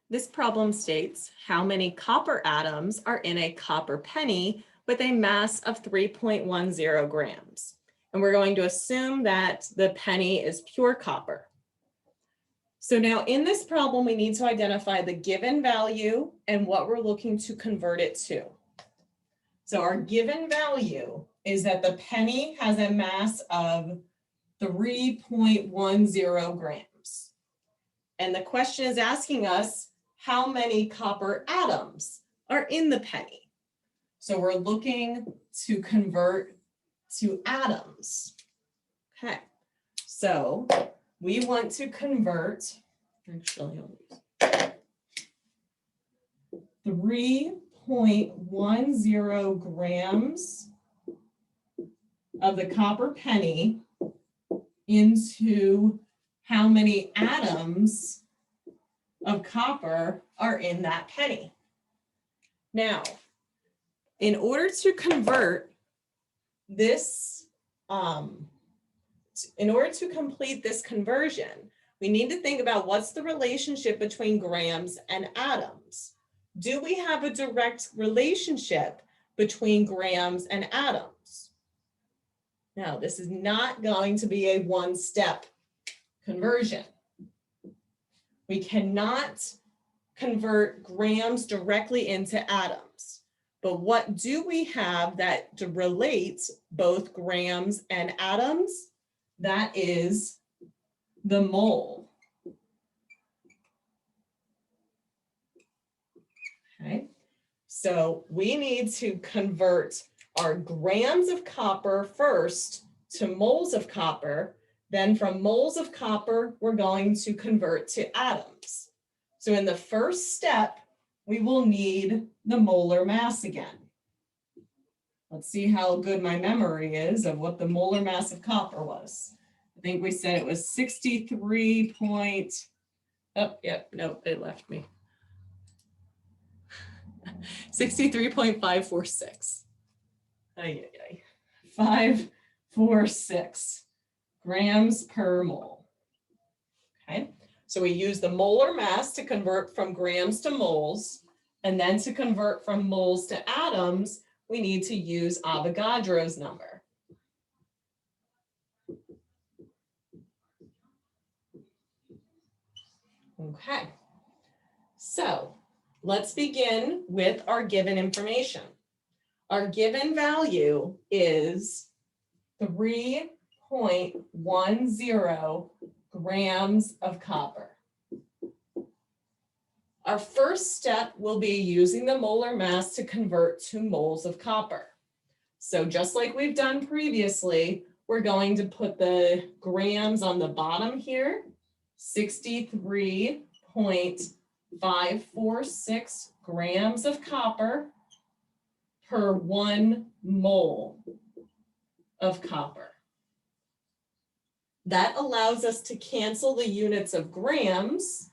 This problem states how many copper atoms are in a copper penny with a mass of 3.10 grams. And we're going to assume that the penny is pure copper. So now in this problem, we need to identify the given value and what we're looking to convert it to. So our given value is that the penny has a mass of 3.10 grams. And the question is asking us how many copper atoms are in the penny. So we're looking to convert to atoms. Okay, so we want to convert, actually, 3.10 grams of the copper penny into how many atoms of copper are in that penny. Now, in order to complete this conversion, we need to think about what's the relationship between grams and atoms. Do we have a direct relationship between grams and atoms? Now, this is not going to be a one-step conversion. We cannot convert grams directly into atoms. But what do we have that relates both grams and atoms? That is the mole. Okay, so we need to convert our grams of copper first to moles of copper. Then from moles of copper, we're going to convert to atoms. So in the first step, we will need the molar mass again. Let's see how good my memory is of what the molar mass of copper was. I think we said it was 63 point, oh, yep, no, it left me. 63.546. 546 grams per mole. Okay, so we use the molar mass to convert from grams to moles, and then to convert from moles to atoms, we need to use Avogadro's number. Okay, so let's begin with our given information. Our given value is 3.10 grams of copper. Our first step will be using the molar mass to convert to moles of copper. So just like we've done previously, we're going to put the grams on the bottom here, 63.546 grams of copper per 1 mole of copper. That allows us to cancel the units of grams,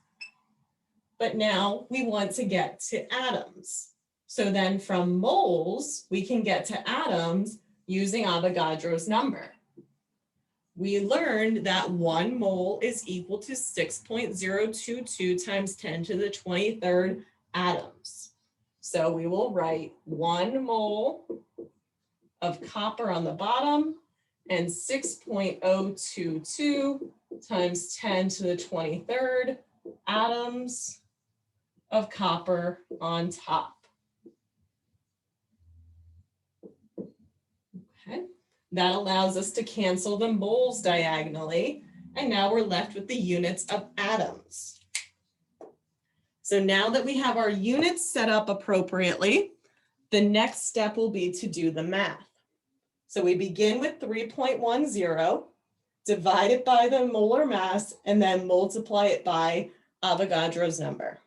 but now we want to get to atoms. So then from moles, we can get to atoms using Avogadro's number. We learned that 1 mole is equal to 6.022 times 10 to the 23rd atoms. So we will write 1 mole of copper on the bottom and 6.022 times 10 to the 23rd atoms of copper on top. Okay, that allows us to cancel the moles diagonally, and now we're left with the units of atoms. So now that we have our units set up appropriately, the next step will be to do the math. So we begin with 3.10, divide it by the molar mass, and then multiply it by Avogadro's number.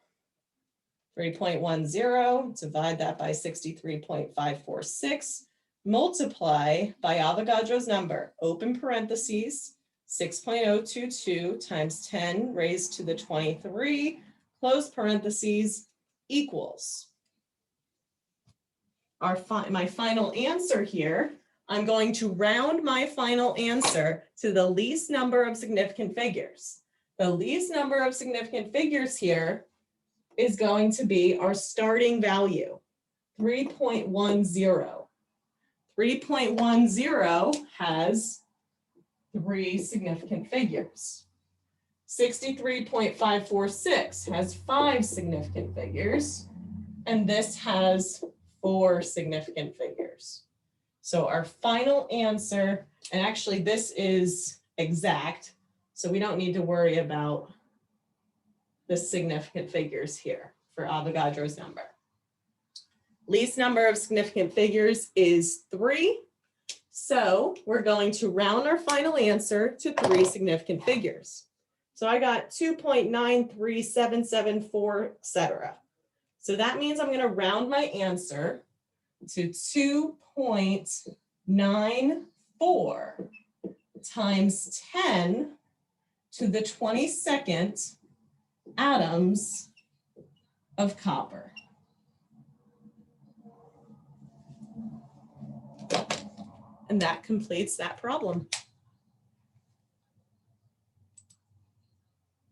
3.10, divide that by 63.546, multiply by Avogadro's number, open parentheses, 6.022 times 10 raised to the 23, close parentheses, equals. My final answer here, I'm going to round my final answer to the least number of significant figures. The least number of significant figures here is going to be our starting value, 3.10. 3.10 has 3 significant figures. 63.546 has 5 significant figures, and this has 4 significant figures. So our final answer, and actually this is exact, so we don't need to worry about the significant figures here for Avogadro's number. Least number of significant figures is 3. So we're going to round our final answer to 3 significant figures. So I got 2.93774, etc. So that means I'm going to round my answer to 2.94 times 10 to the 22nd atoms of copper. And that completes that problem.